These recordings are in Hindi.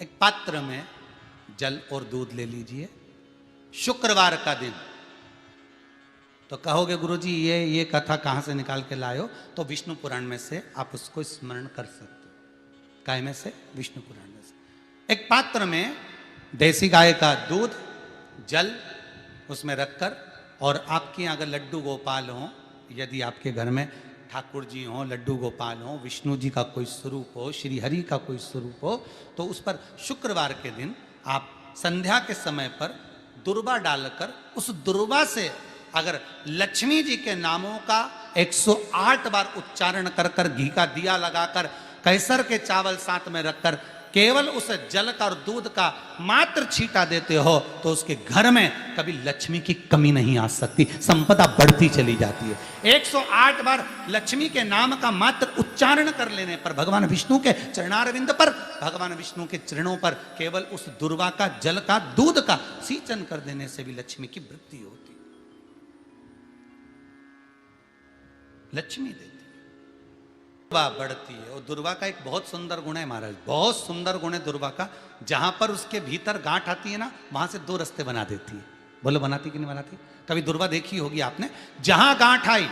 एक पात्र में जल और दूध ले लीजिए, शुक्रवार का दिन। तो कहोगे गुरुजी ये कथा कहाँ से निकाल के लाए हो? तो विष्णु पुराण में से आप उसको स्मरण कर सकते हो। काय में से? विष्णु पुराण में से। एक पात्र में देसी गाय का दूध, जल उसमें रखकर, और आपके यहाँ अगर लड्डू गोपाल हो, यदि आपके घर में ठाकुर जी हो, लड्डू गोपाल हो, विष्णु जी का कोई स्वरूप हो, श्री हरि का कोई स्वरूप हो, तो उस पर शुक्रवार के दिन आप संध्या के समय पर दुर्वा डालकर उस दुर्वा से अगर लक्ष्मी जी के नामों का 108 बार उच्चारण कर कर, घी का दिया लगाकर, कैसर के चावल साथ में रखकर केवल उस जल का और दूध का मात्र छींटा देते हो, तो उसके घर में कभी लक्ष्मी की कमी नहीं आ सकती, संपदा बढ़ती चली जाती है। 108 बार लक्ष्मी के नाम का मात्र उच्चारण कर लेने पर, भगवान विष्णु के चरणारविंद पर, भगवान विष्णु के चरणों पर केवल उस दुर्वा का, जल का, दूध का सींचन कर देने से भी लक्ष्मी की वृद्धि होती, लक्ष्मी देती, दुर्वा बढ़ती है। और दुर्वा का एक बहुत सुंदर गुण है महाराज, बहुत सुंदर गुण है दुर्वा का। जहां पर उसके भीतर गांठ आती है ना, वहां से 2 रास्ते बना देती है। बोलो बनाती कि नहीं बनाती? कभी दुर्वा देखी होगी आपने? जहां गांठ आई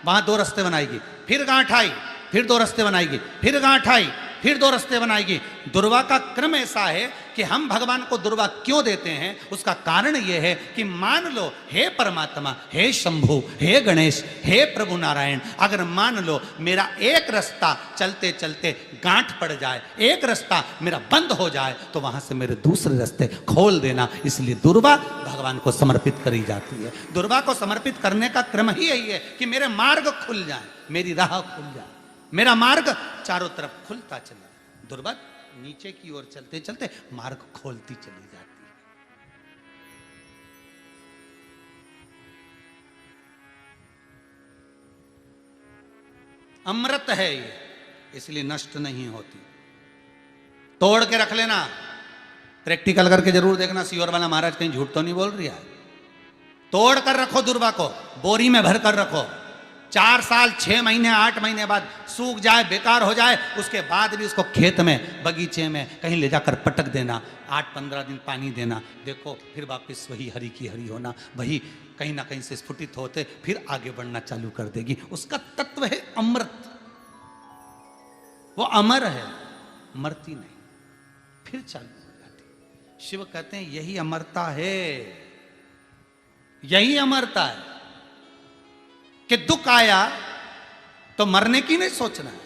वहां 2 रास्ते बनाएगी, फिर गांठ आई फिर 2 रास्ते बनाएगी, फिर गांठ आई फिर 2 रास्ते बनाएगी। दुर्वा का क्रम ऐसा है कि हम भगवान को दुर्वा क्यों देते हैं, उसका कारण यह है कि मान लो हे परमात्मा, हे शंभु, हे गणेश, हे प्रभु नारायण, अगर मान लो मेरा एक रास्ता चलते चलते गांठ पड़ जाए, एक रास्ता मेरा बंद हो जाए, तो वहां से मेरे दूसरे रास्ते खोल देना। इसलिए दुर्वा भगवान को समर्पित करी जाती है। दुर्वा को समर्पित करने का क्रम ही यही है कि मेरे मार्ग खुल जाए, मेरी राह खुल जाए, मेरा मार्ग चारों तरफ खुलता चला। दुर्वा नीचे की ओर चलते चलते मार्ग खोलती चली जाती है। अमृत है ये, इसलिए नष्ट नहीं होती। तोड़ के रख लेना, प्रैक्टिकल करके जरूर देखना, सियोर वाला महाराज कहीं झूठ तो नहीं बोल रही है। तोड़ कर रखो दुर्वा को, बोरी में भर कर रखो, 4 साल 6 महीने 8 महीने बाद सूख जाए, बेकार हो जाए, उसके बाद भी उसको खेत में, बगीचे में कहीं ले जाकर पटक देना, 8-15 दिन पानी देना, देखो फिर वापस वही हरि की हरि होना, वही कहीं ना कहीं से स्फुटित होते फिर आगे बढ़ना चालू कर देगी। उसका तत्व है अमृत, वो अमर है, मरती नहीं, फिर चालू हो जाती। शिव कहते हैं यही अमरता है, यही अमरता है कि दुख आया तो मरने की नहीं सोचना है।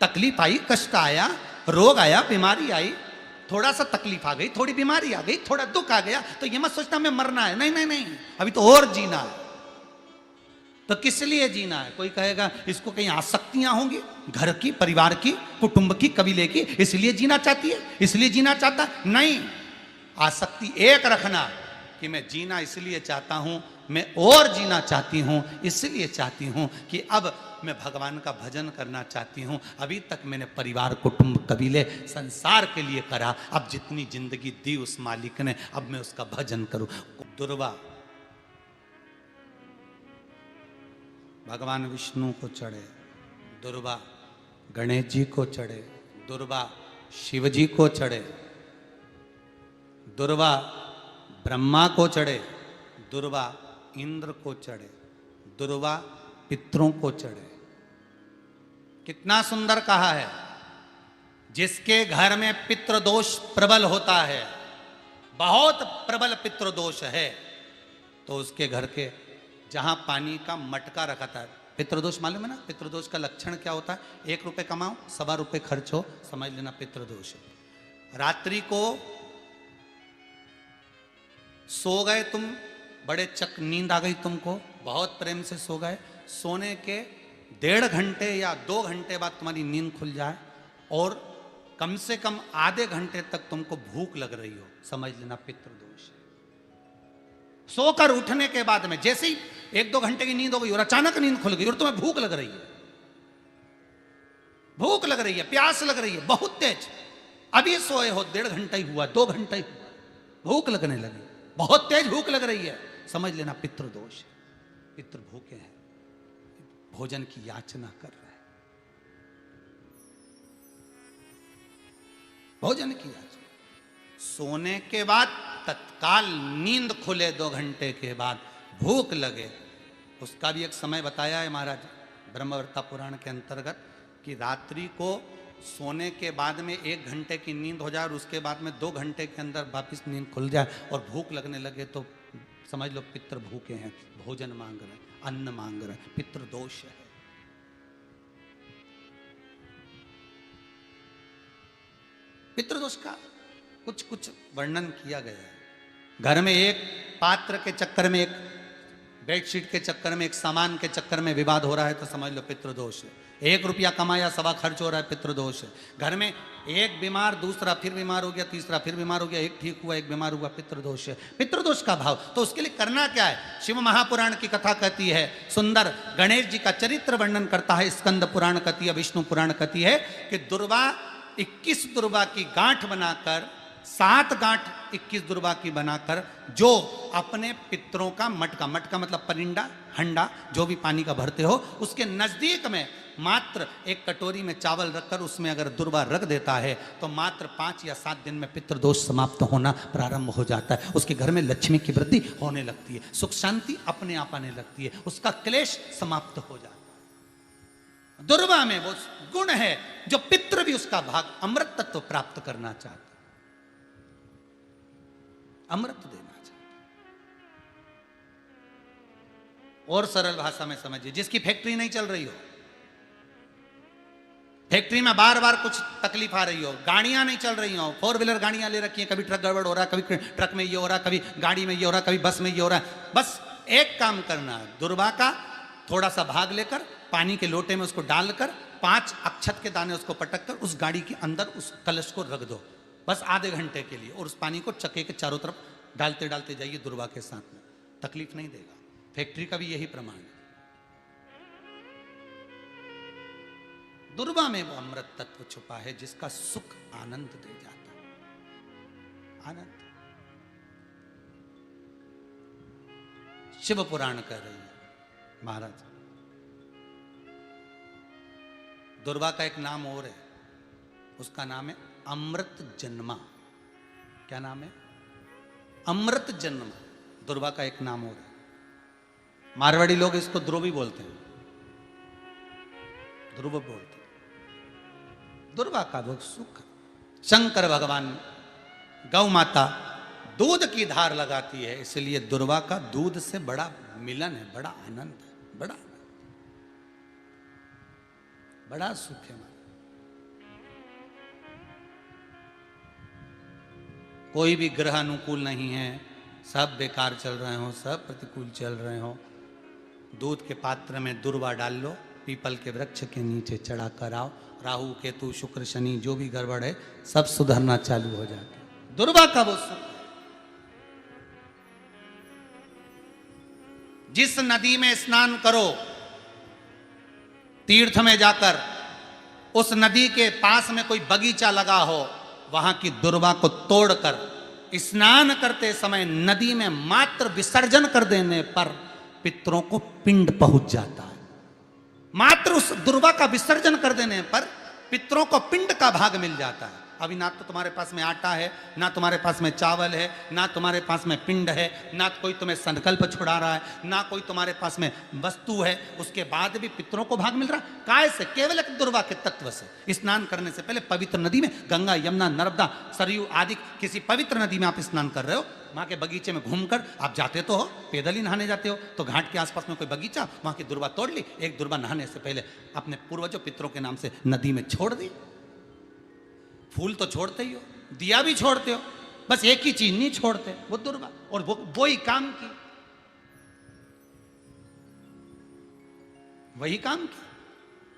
तकलीफ आई, कष्ट आया, रोग आया, बीमारी आई, थोड़ा सा तकलीफ आ गई, थोड़ी बीमारी आ गई, थोड़ा दुख आ गया, तो ये मत सोचना हमें मरना है। नहीं नहीं नहीं, अभी तो और जीना है। तो किस लिए जीना है? कोई कहेगा इसको कहीं आसक्तियां होंगी, घर की, परिवार की, कुटुंब की, कबीले की, इसलिए जीना चाहती है, इसलिए जीना चाहता। नहीं, आसक्ति एक रखना कि मैं जीना इसलिए चाहता हूं, मैं और जीना चाहती हूं, इसलिए चाहती हूं कि अब मैं भगवान का भजन करना चाहती हूं। अभी तक मैंने परिवार, कुटुंब, कबीले, संसार के लिए करा, अब जितनी जिंदगी दी उस मालिक ने, अब मैं उसका भजन करूं। दुर्वा भगवान विष्णु को चढ़े, दुर्वा गणेश जी को चढ़े, दुर्वा शिव जी को चढ़े, दुर्वा ब्रह्मा को चढ़े, दुर्वा इंद्र को चढ़े, दुर्वा पितरों को चढ़े। कितना सुंदर कहा है। जिसके घर में पितृदोष प्रबल होता है, बहुत प्रबल पितृदोष है, तो उसके घर के जहां पानी का मटका रखा था, पितृदोष मालूम है ना? पितृदोष का लक्षण क्या होता है? 1 रुपए कमाओ, 1.25 रुपए खर्च हो, समझ लेना पितृदोष है। रात्रि को सो गए तुम, बड़े चक नींद आ गई तुमको, बहुत प्रेम से सो गए, सोने के 1.5 घंटे या 2 घंटे बाद तुम्हारी नींद खुल जाए और कम से कम आधे घंटे तक तुमको भूख लग रही हो, समझ लेना पितृदोष है। सोकर उठने के बाद में जैसे ही 1-2 घंटे की नींद हो गई और अचानक नींद खुल गई और तुम्हें भूख लग रही है, भूख लग रही है, प्यास लग रही है बहुत तेज, अभी सोए हो, 1.5 घंटा ही हुआ, 2 घंटा ही हुआ, भूख लगने लगी, बहुत तेज भूख लग रही है, समझ लेना पितृदोष है। पितृ भूखे हैं, भोजन की याचना कर रहे हैं, भोजन की याचना। सोने के बाद तत्काल नींद खुले 2 घंटे के बाद, भूख लगे, उसका भी एक समय बताया है महाराज ब्रह्मवर्ता पुराण के अंतर्गत कि रात्रि को सोने के बाद में 1 घंटे की नींद हो जाए और उसके बाद में 2 घंटे के अंदर वापिस नींद खुल जाए और भूख लगने लगे तो समझ लो पितृ भूखे हैं, भोजन मांग रहे हैं, अन्न मांग रहे हैं, पितृ दोष है। पितृदोष का कुछ कुछ वर्णन किया गया है। घर में एक पात्र के चक्कर में, एक बेडशीट के चक्कर में, एक सामान के चक्कर में विवाद हो रहा है तो समझ लो पितृदोष है। 1 रुपया कमाया, सवा खर्च हो रहा है, पितृदोष है। घर में एक बीमार, दूसरा फिर बीमार हो गया, तीसरा फिर बीमार हो गया, एक ठीक हुआ, एक बीमार हुआ, पितृदोष है। पितृदोष का भाव, तो उसके लिए करना क्या है? शिव महापुराण की कथा कहती है, सुंदर गणेश जी का चरित्र वर्णन करता है, स्कंद पुराण कहती है, विष्णु पुराण कहती है कि दुर्वा 21 दुर्वा की गांठ बनाकर, 7 गांठ 21 दुर्वा की बनाकर जो अपने पितरों का मटका, मटका मतलब परिंडा, हंडा जो भी पानी का भरते हो, उसके नजदीक में मात्र एक कटोरी में चावल रखकर उसमें अगर दुर्वा रख देता है तो मात्र 5 या 7 दिन में पितृदोष समाप्त होना प्रारंभ हो जाता है। उसके घर में लक्ष्मी की वृद्धि होने लगती है, सुख शांति अपने आप आने लगती है, उसका क्लेश समाप्त हो जाता है। दुर्वा में वो गुण है जो पितृ भी उसका भाग अमृत तत्व प्राप्त करना चाहता, अमृत देना चाहता। और सरल भाषा में समझिए, जिसकी फैक्ट्री नहीं चल रही हो, फैक्ट्री में बार बार कुछ तकलीफ आ रही हो, गाड़ियां नहीं चल रही हो, 4 व्हीलर गाड़ियां ले रखी हैं, कभी ट्रक गड़बड़ हो रहा है, कभी ट्रक में ये हो रहा है, कभी गाड़ी में ये हो रहा है, कभी बस में ये हो रहा है, बस एक काम करना है, दुर्वा का थोड़ा सा भाग लेकर पानी के लोटे में उसको डालकर 5 अक्षत के दाने उसको पटक कर उस गाड़ी के अंदर उस कलश को रख दो, बस आधे घंटे के लिए, और उस पानी को चक्के के चारों तरफ डालते डालते जाइए दुर्वा के साथ में, तकलीफ नहीं देगा। फैक्ट्री का भी यही प्रमाण है। दुर्वा में वो अमृत तत्व छुपा है जिसका सुख आनंद दे जाता है, आनंद। शिव पुराण कह रही है महाराज, दुर्वा का एक नाम और है, उसका नाम है अमृत जन्मा। क्या नाम है? अमृत जन्म। दुर्वा का एक नाम और है। मारवाड़ी लोग इसको ध्रुवी बोलते हैं, ध्रुव बोलते हैं। दुर्वा का वो सुख, शंकर भगवान गौ माता दूध की धार लगाती है, इसलिए दुर्वा का दूध से बड़ा मिलन है, बड़ा आनंद है, बड़ा सुख है। कोई भी ग्रह अनुकूल नहीं है, सब बेकार चल रहे हो, सब प्रतिकूल चल रहे हो, दूध के पात्र में दुर्वा डाल लो, पीपल के वृक्ष के नीचे चढ़ा कर आओ, राहु केतु शुक्र शनि जो भी गड़बड़ है सब सुधरना चालू हो जाता है। दुर्वा का वो सुख। जिस नदी में स्नान करो, तीर्थ में जाकर, उस नदी के पास में कोई बगीचा लगा हो, वहां की दुर्वा को तोड़कर स्नान करते समय नदी में मात्र विसर्जन कर देने पर पितरों को पिंड पहुंच जाता है। मात्र उस दुर्वा का विसर्जन कर देने पर पितरों को पिंड का भाग मिल जाता है। अभी ना तो तुम्हारे पास में आटा है, ना तुम्हारे पास में चावल है, ना तुम्हारे पास में पिंड है, ना कोई तुम्हें संकल्प छुड़ा रहा है, ना कोई तुम्हारे पास में वस्तु है, उसके बाद भी पितरों को भाग मिल रहा है। काय से? केवल एक दुर्वा के तत्व से। स्नान करने से पहले पवित्र नदी में, गंगा यमुना नर्मदा सरयू आदि किसी पवित्र नदी में आप स्नान कर रहे हो, वहां के बगीचे में घूमकर आप जाते तो हो, पैदल ही नहाने जाते हो, तो घाट के आसपास में कोई बगीचा, वहां की दुर्वा तोड़ ली, एक दुर्वा नहाने से पहले अपने पूर्वजों पितरों के नाम से नदी में छोड़ दी। फूल तो छोड़ते ही हो, दिया भी छोड़ते हो, बस एक ही चीज नहीं छोड़ते, वो दुर्वा, और वो ही काम की, वही काम की।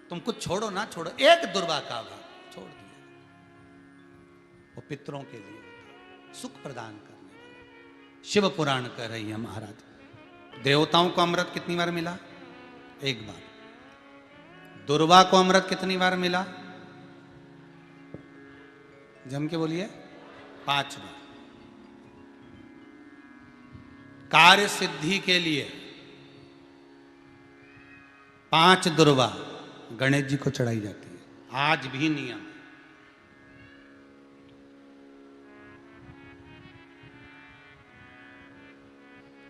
तुम कुछ छोड़ो ना छोड़ो, एक दुर्वा का भाग छोड़ दिया, वो पितरों के लिए सुख प्रदान करने वाला। शिव पुराण कह रही है महाराज, देवताओं को अमृत कितनी बार मिला? 1 बार। दुर्वा को अमृत कितनी बार मिला? जम के बोलिए, 5 बार। कार्य सिद्धि के लिए 5 दुर्वा गणेश जी को चढ़ाई जाती है, आज भी नियम।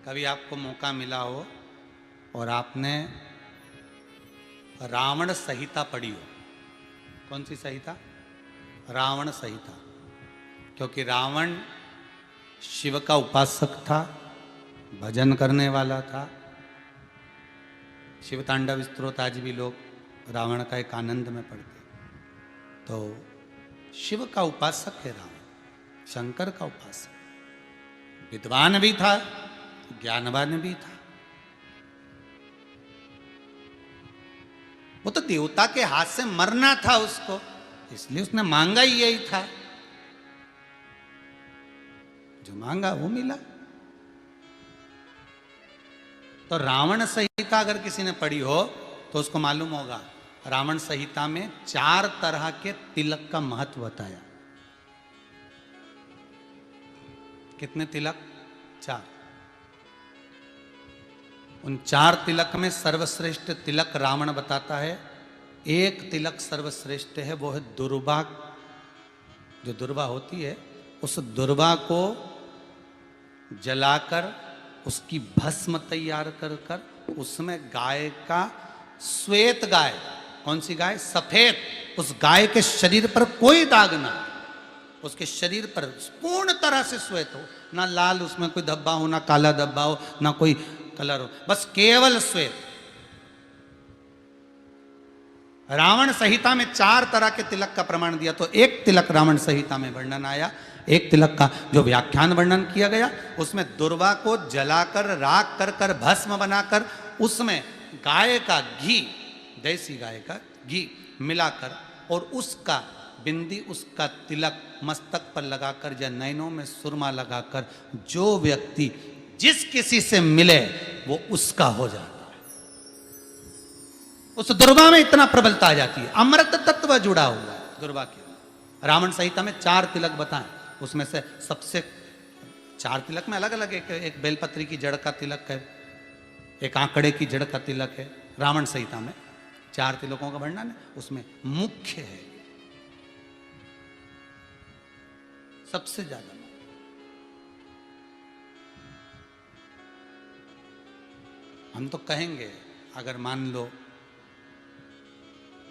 कभी आपको मौका मिला हो और आपने रावण संहिता पढ़ी हो। कौन सी संहिता? रावण संहिता। क्योंकि रावण शिव का उपासक था, भजन करने वाला था। शिव तांडव स्तोत्र आज भी लोग रावण का एक आनंद में पढ़ते। तो शिव का उपासक है रावण, शंकर का उपासक। विद्वान भी था, ज्ञानवान भी था। वो तो देवता के हाथ से मरना था उसको, इसलिए उसने मांगा ही यही था। जो मांगा वो मिला। तो रावण संहिता अगर किसी ने पढ़ी हो तो उसको मालूम होगा, रावण संहिता में 4 तरह के तिलक का महत्व बताया। कितने तिलक? 4। उन 4 तिलक में सर्वश्रेष्ठ तिलक रावण बताता है। एक तिलक सर्वश्रेष्ठ है, वो है दुर्वा। जो दुर्वा होती है, उस दुर्वा को जलाकर उसकी भस्म तैयार कर कर उसमें गाय का श्वेत गाय, कौन सी गाय? सफेद। उस गाय के शरीर पर कोई दाग ना, उसके शरीर पर पूर्ण तरह से श्वेत हो, ना लाल उसमें कोई धब्बा हो, ना काला धब्बा हो, ना कोई कलर हो, बस केवल श्वेत। रावण संहिता में 4 तरह के तिलक का प्रमाण दिया। तो एक तिलक रावण संहिता में वर्णन आया, एक तिलक का जो व्याख्यान वर्णन किया गया, उसमें दुर्वा को जलाकर राख कर कर भस्म बनाकर उसमें गाय का घी, देसी गाय का घी मिलाकर और उसका बिंदी, उसका तिलक मस्तक पर लगाकर या नैनों में सुरमा लगाकर जो व्यक्ति जिस किसी से मिले वो उसका हो जाता है। उस दुर्वा में इतना प्रबलता आ जाती है, अमृत तत्व जुड़ा हुआ है दुर्वा के। रावण संहिता में 4 तिलक बताएं, उसमें से सबसे 4 तिलक में अलग अलग, एक बेलपत्री की जड़ का तिलक है, एक आंकड़े की जड़ का तिलक है। रावण संहिता में 4 तिलकों का वर्णन है, उसमें मुख्य है सबसे ज्यादा। हम तो कहेंगे, अगर मान लो,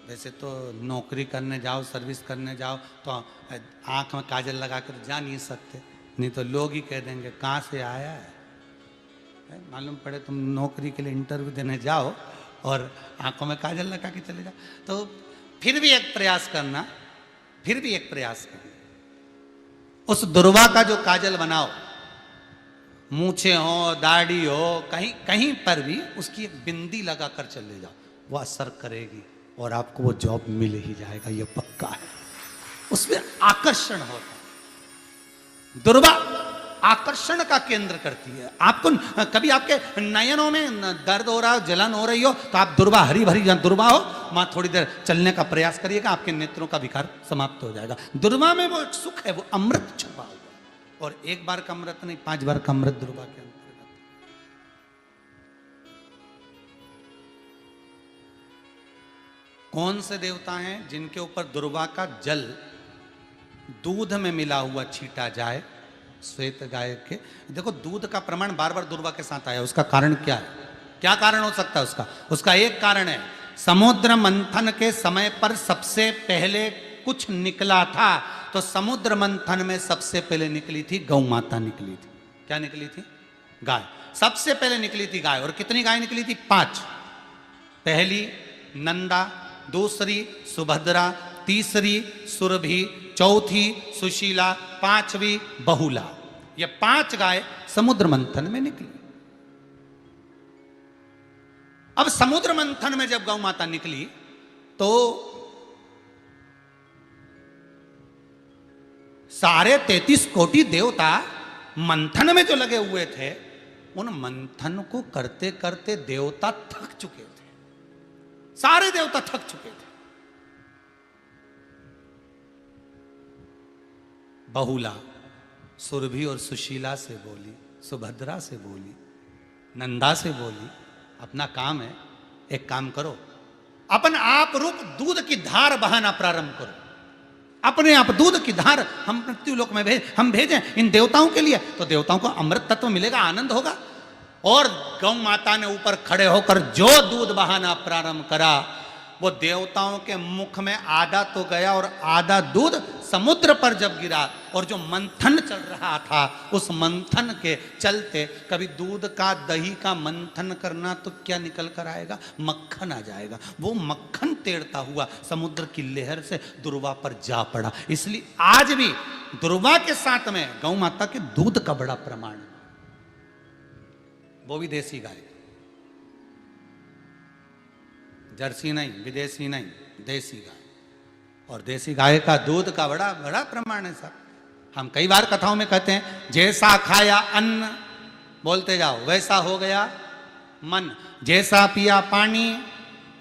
वैसे तो नौकरी करने जाओ, सर्विस करने जाओ तो आंख में काजल लगा कर जा नहीं सकते, नहीं तो लोग ही कह देंगे कहाँ से आया है। मालूम पड़े तुम नौकरी के लिए इंटरव्यू देने जाओ और आंखों में काजल लगा के चले जाओ, तो फिर भी एक प्रयास करना, फिर भी एक प्रयास करना। उस दुर्वा का जो काजल बनाओ, मूछे हो, दाढ़ी हो, कहीं कहीं पर भी उसकी एक बिंदी लगा कर चले जाओ, वो असर करेगी और आपको वो जॉब मिल ही जाएगा, ये पक्का है। उसमें आकर्षण होता है। दुर्वा आकर्षण का केंद्र करती है। आपको कभी आपके नयनों में दर्द हो रहा हो, जलन हो रही हो, तो आप दुर्वा, हरी भरी जहाँ दुर्वा हो वहां थोड़ी देर चलने का प्रयास करिएगा, आपके नेत्रों का विकार समाप्त हो जाएगा। दुर्वा में वो एक सुख है, वो अमृत छुपा हुआ, और एक बार का अमृत नहीं, 5 बार का अमृत दुर्वा के अंतर्गत। कौन से देवता हैं जिनके ऊपर दुर्वा का जल दूध में मिला हुआ छीटा जाए? श्वेत गाय के। देखो, दूध का प्रमाण बार बार दुर्वा के साथ आया, उसका कारण क्या है? क्या कारण हो सकता है उसका? उसका एक कारण है, समुद्र मंथन के समय पर सबसे पहले कुछ निकला था, तो समुद्र मंथन में सबसे पहले निकली थी गौ माता निकली थी। क्या निकली थी? गाय। सबसे पहले निकली थी गाय। और कितनी गाय निकली थी? 5। पहली नंदा, दूसरी सुभद्रा, तीसरी सुरभि, चौथी सुशीला, 5वीं बहुला। ये 5 गाय समुद्र मंथन में निकली। अब समुद्र मंथन में जब गौ माता निकली तो सारे 33 कोटि देवता मंथन में जो लगे हुए थे, उन मंथन को करते करते देवता थक चुके थे। सारे देवता थक चुके थे। बहुला सुरभि और सुशीला से बोली, सुभद्रा से बोली, नंदा से बोली, अपना काम है, एक काम करो, अपन आप रूप दूध की धार बहाना प्रारंभ करो। अपने आप दूध की धार हम मृत्युलोक में हम भेजें इन देवताओं के लिए, तो देवताओं को अमृत तत्व मिलेगा, आनंद होगा। और गौ माता ने ऊपर खड़े होकर जो दूध बहाना प्रारंभ करा, वो देवताओं के मुख में आधा तो गया और आधा दूध समुद्र पर जब गिरा, और जो मंथन चल रहा था उस मंथन के चलते, कभी दूध का दही का मंथन करना तो क्या निकल कर आएगा, मक्खन आ जाएगा। वो मक्खन तेड़ता हुआ समुद्र की लहर से दुर्वा पर जा पड़ा। इसलिए आज भी दुर्वा के साथ में गौ माता के दूध का बड़ा प्रमाण है, वो भी देसी गाय, जर्सी नहीं, विदेशी नहीं, देसी गाय। और देसी गाय का दूध का बड़ा बड़ा प्रमाण है साहब। हम कई बार कथाओं में कहते हैं, जैसा खाया अन्न, बोलते जाओ, वैसा हो गया मन, जैसा पिया पानी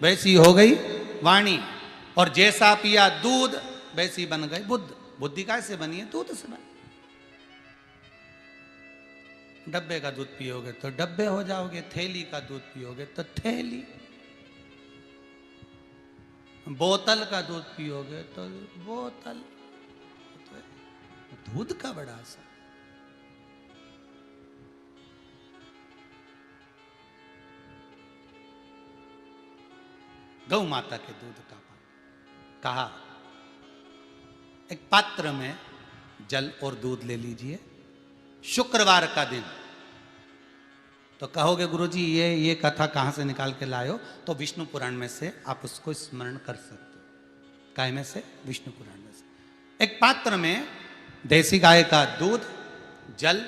वैसी हो गई वाणी, और जैसा पिया दूध वैसी बन गई बुद्ध। बुद्धि कैसे बनी है? दूध से बनी। डब्बे का दूध पियोगे तो डब्बे हो जाओगे, थैली का दूध पियोगे तो थैली, बोतल का दूध पियोगे तो बोतल। तो दूध का बड़ा असर। गौ माता के दूध का पान। कहा एक पात्र में जल और दूध ले लीजिए, शुक्रवार का दिन। तो कहोगे गुरुजी ये कथा कहाँ से निकाल के लाए हो? तो विष्णु पुराण में से आप उसको स्मरण कर सकते हो। काय में से? विष्णु पुराण में से। एक पात्र में देसी गाय का दूध, जल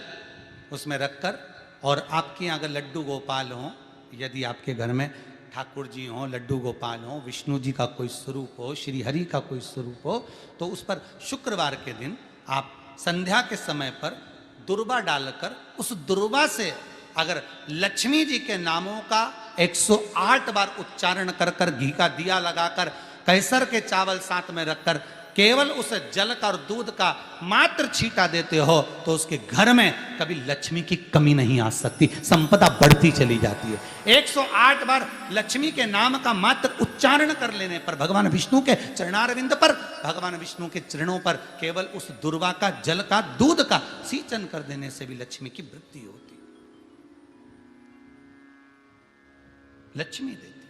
उसमें रखकर, और आपके यहाँ अगर लड्डू गोपाल हो, यदि आपके घर में ठाकुर जी हो, लड्डू गोपाल हो, विष्णु जी का कोई स्वरूप हो, श्री हरि का कोई स्वरूप हो, तो उस पर शुक्रवार के दिन आप संध्या के समय पर दुर्वा डालकर, उस दुर्वा से अगर लक्ष्मी जी के नामों का 108 बार उच्चारण कर कर, घी का दिया लगाकर, कैसर के चावल साथ में रखकर, केवल उस जल का और दूध का मात्र छींटा देते हो, तो उसके घर में कभी लक्ष्मी की कमी नहीं आ सकती, संपदा बढ़ती चली जाती है। 108 बार लक्ष्मी के नाम का मात्र उच्चारण कर लेने पर, भगवान विष्णु के चरणारविंद पर, भगवान विष्णु के चरणों पर केवल उस दुर्वा का, जल का, दूध का सींचन कर देने से भी लक्ष्मी की वृद्धि होती, लक्ष्मी देती।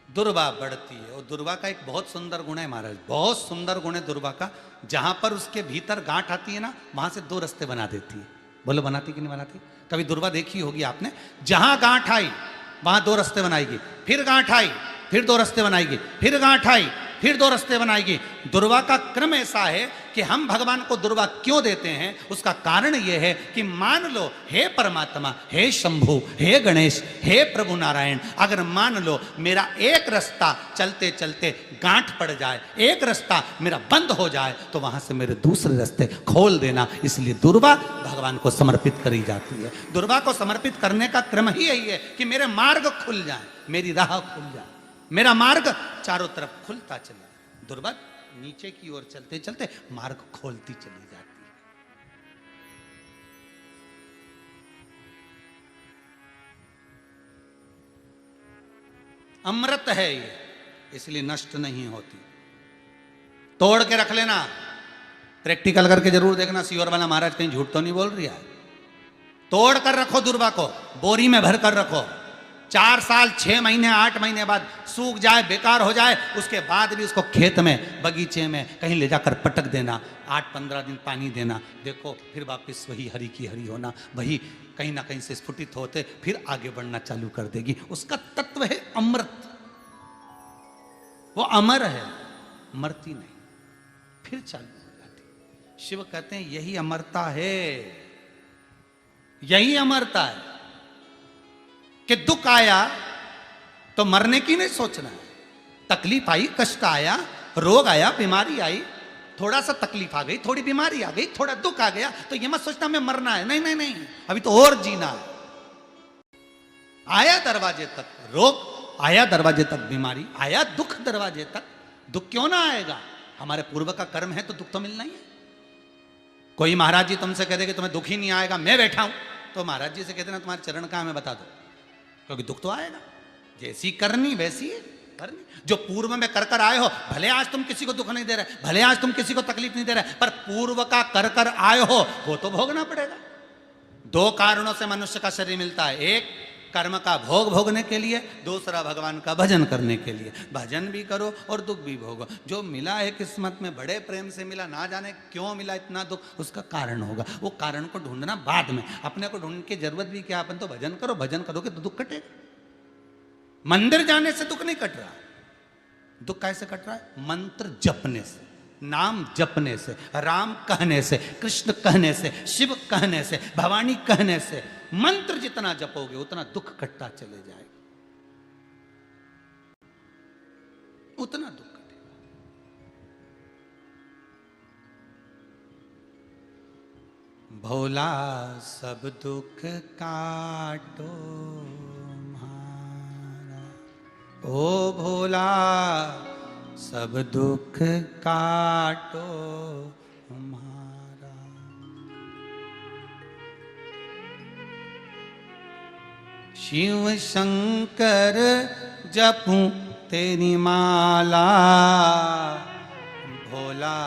दुर्वा बढ़ती है, और दुर्वा का एक बहुत सुंदर गुण है महाराज, बहुत सुंदर गुण है दुर्वा का। जहां पर उसके भीतर गांठ आती है ना, वहां से 2 रास्ते बना देती है। बोलो बनाती कि नहीं बनाती? कभी दुर्वा देखी होगी आपने, जहां गांठ आई वहां 2 रास्ते बनाएगी, फिर गांठ आई फिर 2 रास्ते बनाएगी, फिर गांठ आई फिर 2 रास्ते बनाएगी। दुर्वा का क्रम ऐसा है कि हम भगवान को दुर्वा क्यों देते हैं, उसका कारण यह है कि मान लो, हे परमात्मा, हे शंभु, हे गणेश, हे प्रभु नारायण, अगर मान लो मेरा एक रास्ता चलते चलते गांठ पड़ जाए, एक रास्ता मेरा बंद हो जाए, तो वहां से मेरे दूसरे रास्ते खोल देना। इसलिए दुर्वा भगवान को समर्पित करी जाती है। दुर्वा को समर्पित करने का क्रम ही यही है कि मेरे मार्ग खुल जाए, मेरी राह खुल जाए, मेरा मार्ग चारों तरफ खुलता चला। दुर्वा नीचे की ओर चलते चलते मार्ग खोलती चली जाती है। अमृत है ये, इसलिए नष्ट नहीं होती। तोड़ के रख लेना, प्रैक्टिकल करके जरूर देखना, सियोर वाला महाराज कहीं झूठ तो नहीं बोल रही है। तोड़ कर रखो दुर्वा को, बोरी में भर कर रखो, 4 साल 6 महीने 8 महीने बाद सूख जाए, बेकार हो जाए, उसके बाद भी उसको खेत में, बगीचे में कहीं ले जाकर पटक देना, 8-15 दिन पानी देना, देखो फिर वापस वही हरी की हरी होना, वही कहीं ना कहीं से स्फुटित होते फिर आगे बढ़ना चालू कर देगी। उसका तत्व है अमृत, वो अमर है, मरती नहीं, फिर चालू हो जाती। शिव कहते हैं यही अमरता है, यही अमरता है कि दुख आया तो मरने की नहीं सोचना है। तकलीफ आई, कष्ट आया, रोग आया, बीमारी आई, थोड़ा सा तकलीफ आ गई, थोड़ी बीमारी आ गई, थोड़ा दुख आ गया, तो ये मत सोचना मैं मरना है, नहीं नहीं नहीं, अभी तो और जीना है। आया दरवाजे तक रोग, आया दरवाजे तक बीमारी, आया दुख दरवाजे तक, दुख क्यों ना आएगा? हमारे पूर्व का कर्म है तो दुख तो मिलना ही है। कोई महाराज जी तुमसे कह दे कि तुम्हें दुख ही नहीं आएगा, मैं बैठा हूं, तो महाराज जी से कहते ना तुम्हारे चरण कहां, मैं बता दो, क्योंकि दुख तो आएगा। जैसी करनी वैसी पर नहीं। जो पूर्व में कर कर आए हो, भले आज तुम किसी को दुख नहीं दे रहे, भले आज तुम किसी को तकलीफ नहीं दे रहे, पर पूर्व का कर कर आए हो वो तो भोगना पड़ेगा। दो कारणों से मनुष्य का शरीर मिलता है, एक कर्म का भोग भोगने के लिए, दूसरा भगवान का भजन करने के लिए। भजन भी करो और दुख भी भोगो। जो मिला है किस्मत में, बड़े प्रेम से मिला, ना जाने क्यों मिला इतना दुख, उसका कारण होगा। वो कारण को ढूंढना बाद में, अपने को ढूंढने की जरूरत भी क्या, अपन तो भजन करो, भजन करोगे तो दुख कटेगा। मंदिर जाने से दुख नहीं कट रहा। दुख कैसे कट रहा है? मंत्र जपने से, नाम जपने से, राम कहने से, कृष्ण कहने से, शिव कहने से, भवानी कहने से। मंत्र जितना जपोगे उतना दुख कटता चले जाएगा, उतना दुख कटेगा। भोला सब दुख काटो हमारा, ओ भोला सब दुख काटो हमारा। शिव शंकर जपूं तेरी माला, भोला